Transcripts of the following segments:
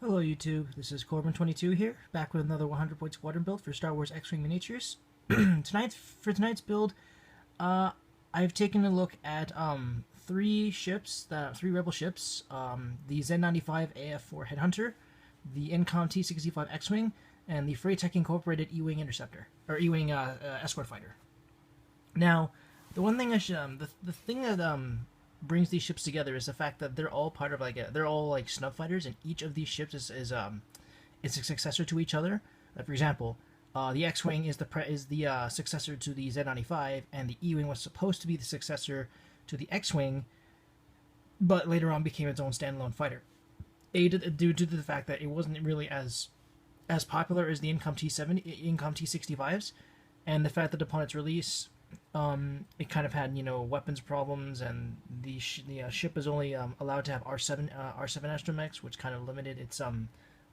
Hello YouTube, this is Corbin22 here, back with another 100 point squadron build for Star Wars X-Wing Miniatures. tonight's build, I've taken a look at three rebel ships, the Z95 AF4 Headhunter, the Incom T65 X-Wing, and the Freytech Incorporated E-Wing Interceptor, or E-Wing Escort Fighter. Now, the one thing the thing that brings these ships together is the fact that they're all part of they're all like Snub fighters, and each of these ships is a successor to each other. For example, the X-wing is the successor to the Z95, and the E-wing was supposed to be the successor to the X-wing, but later on became its own standalone fighter, due to the fact that it wasn't really as popular as the Incom T65s, and the fact that upon its release, it kind of had weapons problems, and the ship is only allowed to have R7 Astromechs, which kind of limited its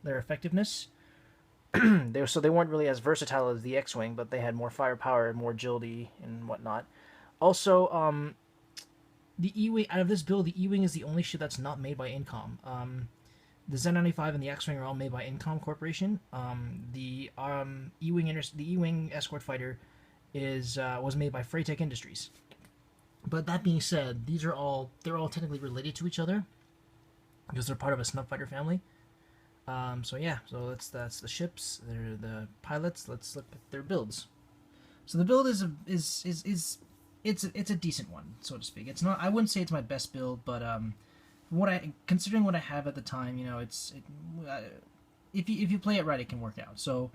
their effectiveness. They weren't really as versatile as the X-wing, but they had more firepower and more agility and whatnot. Also, the E-wing out of this build, the E-wing is the only ship that's not made by Incom. The Z95 and the X-wing are all made by Incom Corporation. The E-wing escort fighter was made by Freytech Industries. But that being said, they're all technically related to each other because they're part of a Snub fighter family. So that's the ships. They're the pilots. Let's look at their builds. So the build is it's a decent one, so to speak. It's not, I wouldn't say it's my best build, but considering what I have at the time, if you play it right, it can work out. So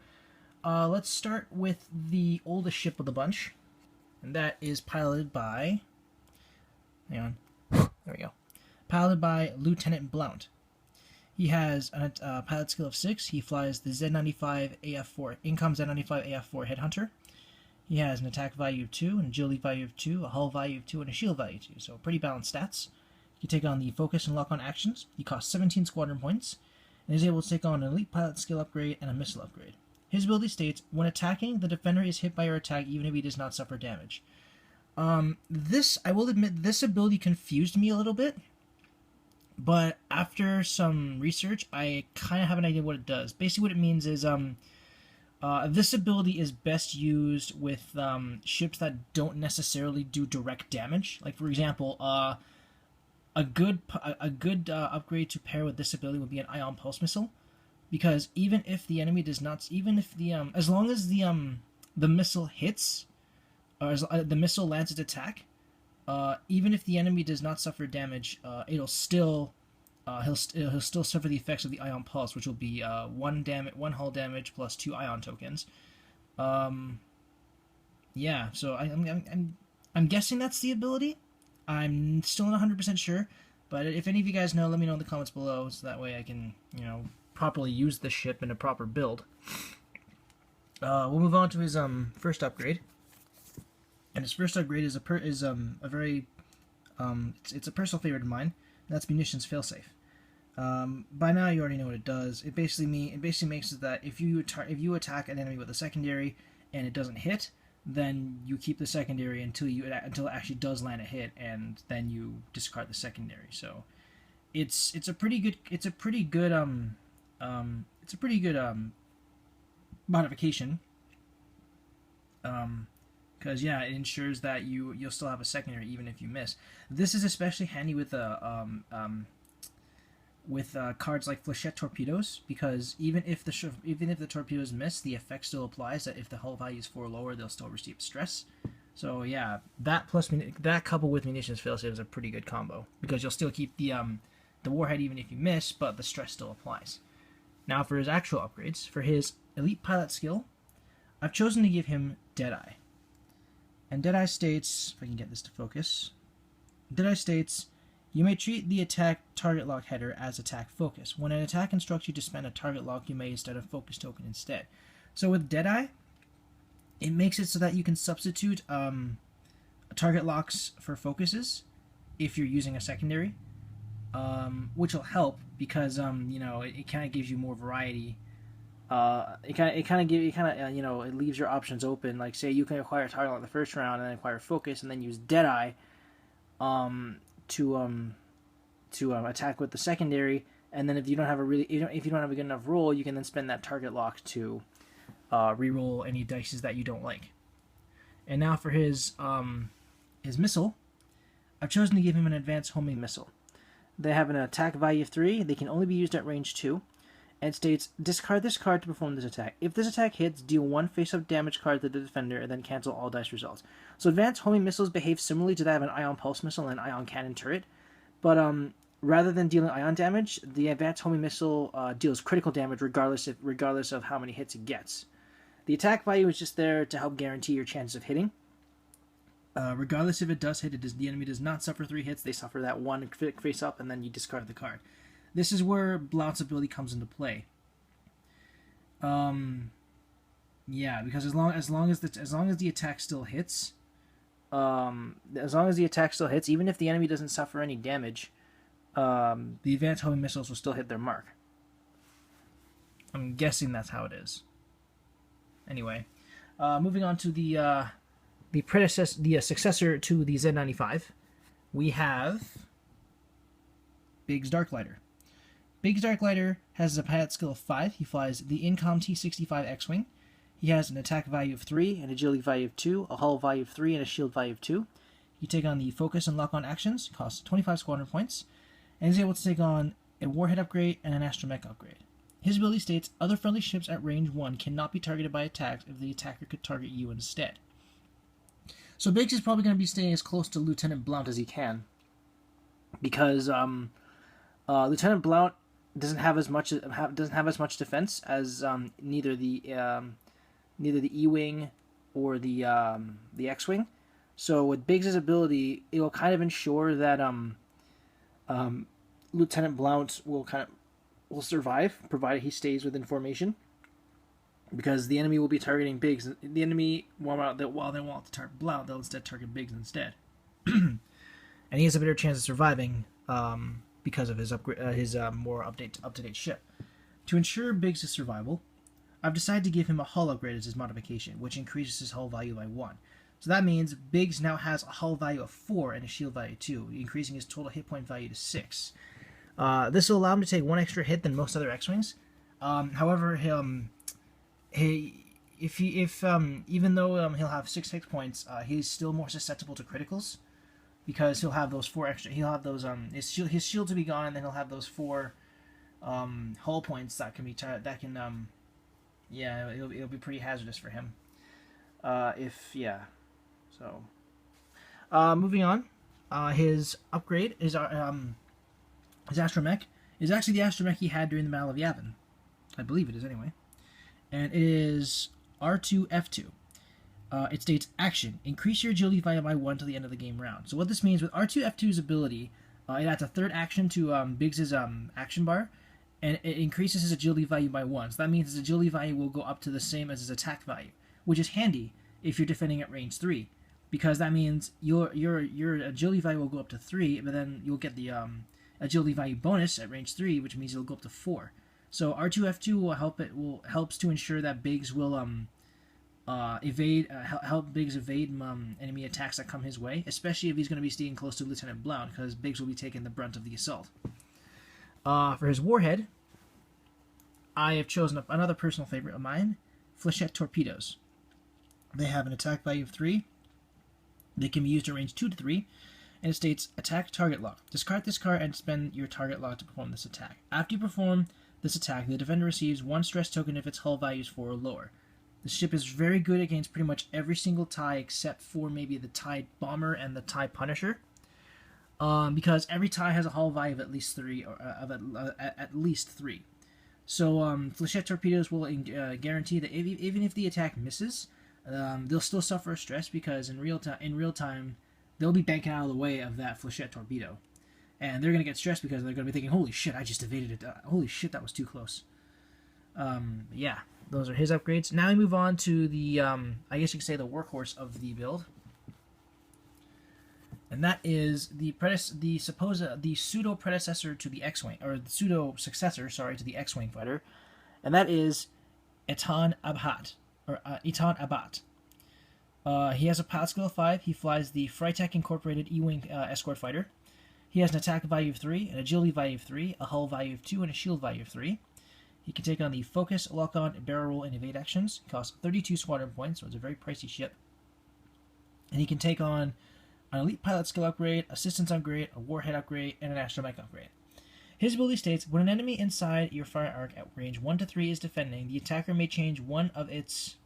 let's start with the oldest ship of the bunch, and that is piloted by. Hang on, there we go. Piloted by Lieutenant Blount. He has a pilot skill of 6. He flies the Z95 AF4, Incom Z95 AF4 Headhunter. He has an attack value of 2, an agility value of 2, a hull value of 2, and a shield value of 2. So pretty balanced stats. He can take on the focus and lock-on actions. He costs 17 squadron points, and is able to take on an elite pilot skill upgrade and a missile upgrade. His ability states, when attacking, the defender is hit by your attack even if he does not suffer damage. I will admit, this ability confused me a little bit. But after some research, I kind of have an idea what it does. Basically what it means is this ability is best used with ships that don't necessarily do direct damage. Like, for example, a good upgrade to pair with this ability would be an ion pulse missile, because even if the enemy does not, even if the as long as the missile hits, or the missile lands its attack, even if the enemy does not suffer damage, it'll still he'll still suffer the effects of the ion pulse, which will be one hull damage plus 2 ion tokens. Yeah, so I'm guessing that's the ability. I'm still not 100% sure, but if any of you guys know, let me know in the comments below, so that way I can properly use the ship in a proper build. We'll move on to his first upgrade. And his first upgrade is a very it's a personal favorite of mine. That's Munitions Failsafe. By now you already know what it does. It basically makes it that if you attack an enemy with a secondary and it doesn't hit, then you keep the secondary until it actually does land a hit, and then you discard the secondary. So it's a pretty good modification. Because it ensures that you'll still have a secondary even if you miss. This is especially handy with cards like Flechette Torpedoes, because even if the torpedoes miss, the effect still applies. That if the hull value is 4 or lower, they'll still receive stress. So yeah, that coupled with Munitions Failsafe is a pretty good combo, because you'll still keep the warhead even if you miss, but the stress still applies. Now for his actual upgrades, for his elite pilot skill, I've chosen to give him Deadeye. And Deadeye states, if I can get this to focus, Deadeye states, you may treat the attack target lock header as attack focus. When an attack instructs you to spend a target lock, you may instead a focus token instead. So with Deadeye, it makes it so that you can substitute target locks for focuses if you're using a secondary, which will help because it kind of gives you more variety. It leaves your options open. Like, say you can acquire target lock the first round and then acquire focus and then use Deadeye to attack with the secondary, and then if you don't have a good enough roll, you can then spend that target lock to re-roll any dices that you don't like. And now for his missile, I've chosen to give him an advanced homing missile. They have an attack value of 3. They can only be used at range 2. And it states, discard this card to perform this attack. If this attack hits, deal 1 face-up damage card to the defender, and then cancel all dice results. So advanced homing missiles behave similarly to that of an ion pulse missile and an ion cannon turret. But rather than dealing ion damage, the advanced homing missile deals critical damage regardless of how many hits it gets. The attack value is just there to help guarantee your chances of hitting. Regardless if it does hit, the enemy does not suffer 3 hits. They suffer that 1 face-up, and then you discard the card. This is where Blount's ability comes into play. Yeah, because as long as the attack still hits, even if the enemy doesn't suffer any damage, the advanced homing missiles will still hit their mark. I'm guessing that's how it is. Anyway, moving on to the successor to the Z95, we have Biggs Darklighter. Biggs Darklighter has a pilot skill of 5. He flies the Incom T-65 X-Wing. He has an attack value of 3, an agility value of 2, a hull value of 3, and a shield value of 2. You take on the focus and lock-on actions, costs 25 squadron points, and is able to take on a warhead upgrade and an astromech upgrade. His ability states, other friendly ships at range 1 cannot be targeted by attacks if the attacker could target you instead. So Biggs is probably going to be staying as close to Lieutenant Blount as he can, because Lieutenant Blount doesn't have as much defense as neither the E-wing or the X-wing. So with Biggs' ability, it will kind of ensure that Lieutenant Blount will survive, provided he stays within formation, because the enemy will be targeting Biggs. The enemy, while they want to target Blount, they'll instead target Biggs instead, and he has a better chance of surviving because of his more up-to-date ship. To ensure Biggs' survival, I've decided to give him a hull upgrade as his modification, which increases his hull value by 1. So that means Biggs now has a hull value of 4 and a shield value of 2, increasing his total hit point value to 6. This will allow him to take 1 extra hit than most other X-Wings. However, even though he'll have 6 hit points, he's still more susceptible to criticals, because he'll have those 4 extra. He'll have those his shield to be gone, and then he'll have those 4 hull points that can be it'll be pretty hazardous for him. Moving on, his upgrade is his Astromech is actually the Astromech he had during the Battle of Yavin. I believe it is anyway. And it is R2F2. It states, action, increase your agility value by 1 till the end of the game round. So what this means, with R2F2's ability, it adds a third action to Biggs' action bar, and it increases his agility value by 1. So that means his agility value will go up to the same as his attack value, which is handy if you're defending at range 3, because that means your agility value will go up to 3, but then you'll get the agility value bonus at range 3, which means it'll go up to 4. So R2F2 helps to ensure that Biggs will help Biggs evade enemy attacks that come his way, especially if he's going to be staying close to Lieutenant Blount, because Biggs will be taking the brunt of the assault. For his warhead, I have chosen another personal favorite of mine, Flechette Torpedoes. They have an attack value of 3. They can be used at range 2 to 3, and it states, attack target lock. Discard this card and spend your target lock to perform this attack. After you perform this attack, the defender receives 1 stress token if its hull value is 4 or lower. The ship is very good against pretty much every single TIE except for maybe the TIE Bomber and the TIE Punisher, because every TIE has a hull value of at least 3, at least 3. So Flechette Torpedoes will guarantee that even if the attack misses, they'll still suffer a stress, because in real time they'll be banking out of the way of that Flechette Torpedo, and they're going to get stressed because they're going to be thinking, holy shit, I just evaded it, holy shit, that was too close. Yeah, those are his upgrades. Now we move on to the I guess you could say the workhorse of the build, and that is the pseudo predecessor to the X-wing, or the pseudo successor, sorry, to the X-wing fighter, and that is Etahn A'baht, or Etahn A'baht. He has a pilot skill of 5. He flies the Freitech Incorporated E-wing escort fighter. He has an attack value of 3, an agility value of 3, a hull value of 2, and a shield value of 3. He can take on the focus, lock-on, barrel roll, and evade actions. It costs 32 squadron points, so it's a very pricey ship. And he can take on an elite pilot skill upgrade, assistance upgrade, a warhead upgrade, and an astromech upgrade. His ability states, when an enemy inside your firing arc at range 1 to 3 is defending, the attacker may change one of its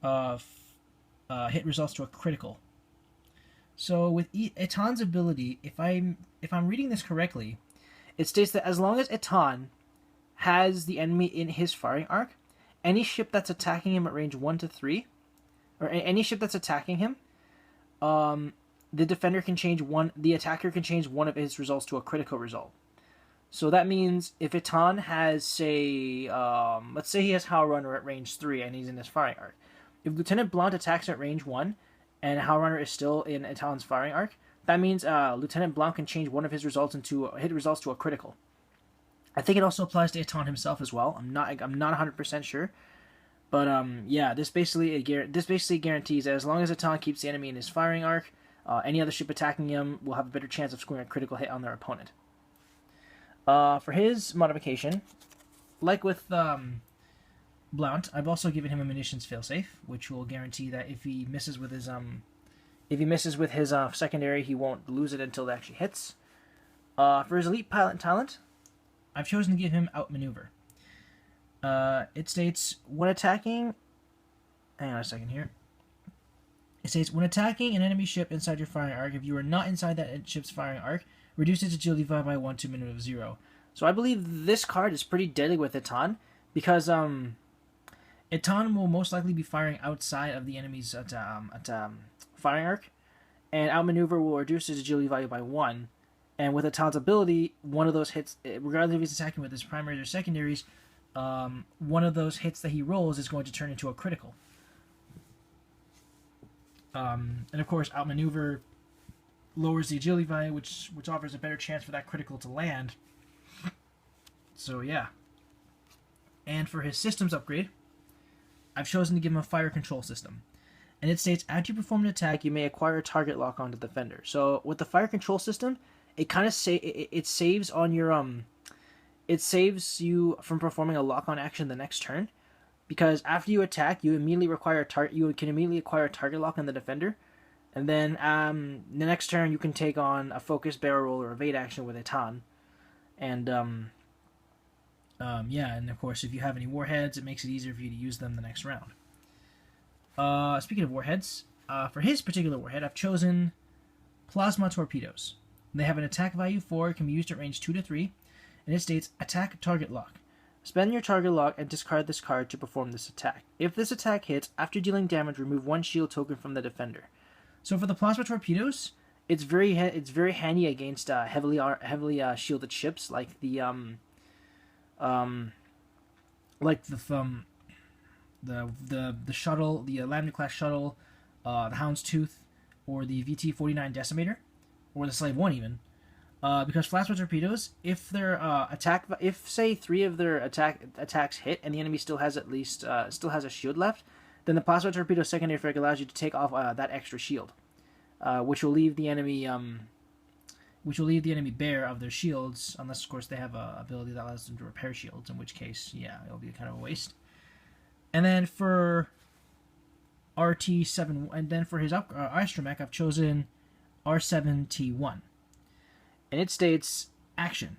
hit results to a critical. So with Etahn's ability, if I'm reading this correctly, it states that as long as Etahn has the enemy in his firing arc, any ship that's attacking him at range 1 to 3, or any ship that's attacking him, the defender can change the attacker can change one of his results to a critical result. So that means if Etahn has, say, let's say he has Howlrunner at range 3 and he's in his firing arc. If Lieutenant Blount attacks at range 1 and Howlrunner is still in Etahn's firing arc, that means Lieutenant Blount can change one of his results into hit results to a critical. I think it also applies to Etahn himself as well. I'm not 100% sure. But yeah, this basically guarantees that as long as Etahn keeps the enemy in his firing arc, any other ship attacking him will have a better chance of scoring a critical hit on their opponent. For his modification, like with Blount, I've also given him a munitions failsafe, which will guarantee that if he misses with his secondary, he won't lose it until it actually hits. For his elite pilot talent, I've chosen to give him Outmaneuver. It states, when attacking... Hang on a second here. It states, when attacking an enemy ship inside your firing arc, if you are not inside that ship's firing arc, reduce its agility by 1 to a minimum of 0. So I believe this card is pretty deadly with Etahn, because Etahn will most likely be firing outside of the enemy's firing arc, and Outmaneuver will reduce his agility value by 1. And with Etahn's ability, one of those hits, regardless if he's attacking with his primaries or secondaries, one of those hits that he rolls is going to turn into a critical. And of course, Outmaneuver lowers the agility value, which offers a better chance for that critical to land. So yeah. And for his systems upgrade, I've chosen to give him a fire control system. And it states, after you perform an attack, you may acquire a target lock on the defender. So with the fire control system, it kind of it saves on your it saves you from performing a lock-on action the next turn, because after you attack, you immediately can immediately acquire a target lock on the defender, and then the next turn you can take on a focus, barrel roll, or evade action with Etahn, and yeah, and of course if you have any warheads, it makes it easier for you to use them the next round. Speaking of warheads, for his particular warhead, I've chosen Plasma Torpedoes. They have an attack value 4, can be used at range 2 to 3, and it states, attack target lock. Spend your target lock and discard this card to perform this attack. If this attack hits, after dealing damage, remove 1 shield token from the defender. So for the Plasma Torpedoes, it's very handy against heavily shielded ships like the shuttle, the Lemme class shuttle, the Houndstooth, or the VT-49 Decimator, or the Slave 1 even, because Plasma Torpedoes, if their if say 3 of their attacks hit and the enemy still has a shield left, then the Plasma Torpedo secondary effect allows you to take off that extra shield, which will leave the enemy bare of their shields, unless of course they have a ability that allows them to repair shields, in which case, yeah, it'll be kind of a waste. And then for RT7, and then for his Astromech, I've chosen R7T1. And it states, action.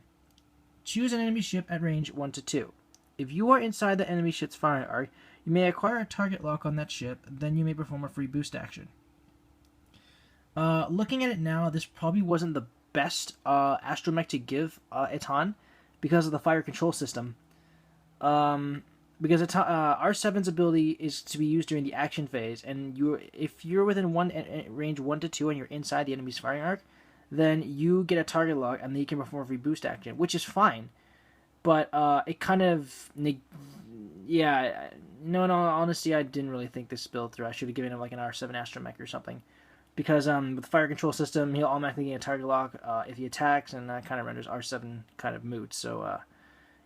Choose an enemy ship at range 1 to 2. If you are inside the enemy ship's firing arc, you may acquire a target lock on that ship, then you may perform a free boost action. Looking at it now, this probably wasn't the best Astromech to give Etahn because of the fire control system. Because R7's ability is to be used during the action phase, and if you're within range 1 to 2 and you're inside the enemy's firing arc, then you get a target lock and then you can perform a free boost action, which is fine. But it kind of... Yeah, no, honestly, I didn't really think this spilled through. I should have given him like an R7 Astromech or something. Because with the fire control system, he'll automatically get a target lock if he attacks, and that kind of renders R7 kind of moot. So,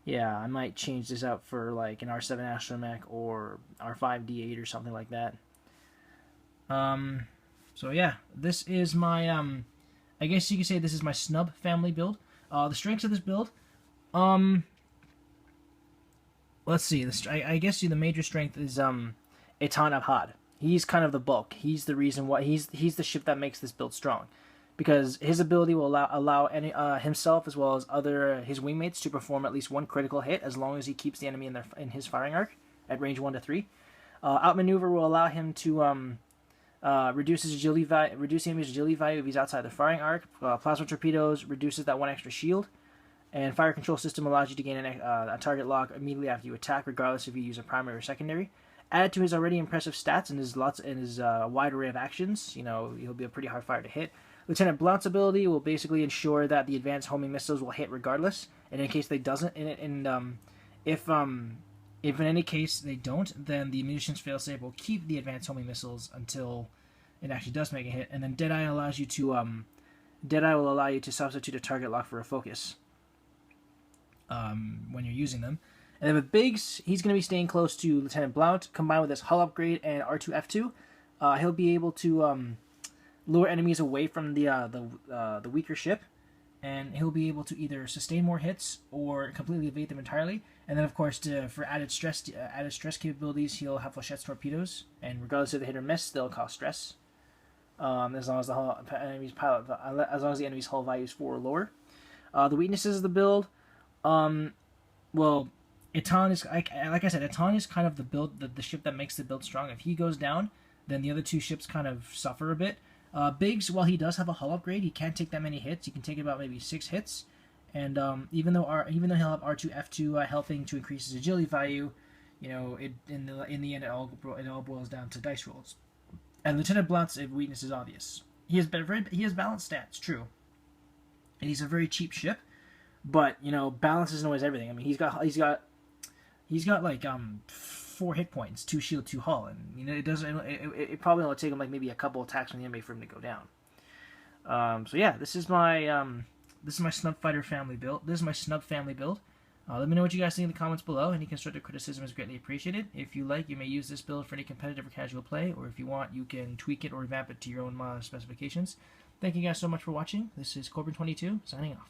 yeah, I might change this out for like an R7 Astromech or R5D8 or something like that. So yeah, this is my I guess you could say this is my Snub family build. The strengths of this build, let's see. I guess the major strength is Etahn A'baht. He's kind of the bulk. He's the reason why he's the ship that makes this build strong, because his ability will allow any himself as well as his wingmates to perform at least one critical hit as long as he keeps the enemy in his firing arc at range 1 to 3. Outmaneuver will allow him to reduce his agility value if he's outside the firing arc. Plasma torpedoes reduces that 1 extra shield. And fire control system allows you to gain a target lock immediately after you attack, regardless if you use a primary or secondary. Added to his already impressive stats and his wide array of actions, he'll be a pretty hard fire to hit. Lieutenant Blount's ability will basically ensure that the advanced homing missiles will hit regardless, and in case they doesn't, if in any case they don't, then the munitions failsafe will keep the advanced homing missiles until it actually does make a hit. And then Deadeye will allow you to substitute a target lock for a focus when you're using them. And then with Biggs, he's going to be staying close to Lieutenant Blount, combined with his hull upgrade and R2F2. He'll be able to lure enemies away from the weaker ship, and he'll be able to either sustain more hits or completely evade them entirely. And then, of course, for added stress capabilities, he'll have Flechette's torpedoes, and regardless of the hit or miss, they'll cause stress. As long as the enemy's hull value is 4 or lower. The weaknesses of the build, well, Etahn is, like I said, Etahn is kind of the ship that makes the build strong. If he goes down, then the other two ships kind of suffer a bit. Biggs, while he does have a hull upgrade, he can't take that many hits. He can take about maybe 6 hits, and even though he'll have R2F2 helping to increase his agility value, in the end it all boils down to dice rolls. And Lieutenant Blount's weakness is obvious. He has balanced stats, true, and he's a very cheap ship, but balance isn't always everything. I mean, he's got like 4 hit points, 2 shield, 2 hull, and it probably will take him like maybe a couple attacks from the enemy for him to go down. So yeah, this is my Snub Fighter family build. This is my Snub family build. Let me know what you guys think in the comments below. Any constructive criticism is greatly appreciated. If you like, you may use this build for any competitive or casual play, or if you want, you can tweak it or revamp it to your own specifications. Thank you guys so much for watching. This is Corbin22 signing off.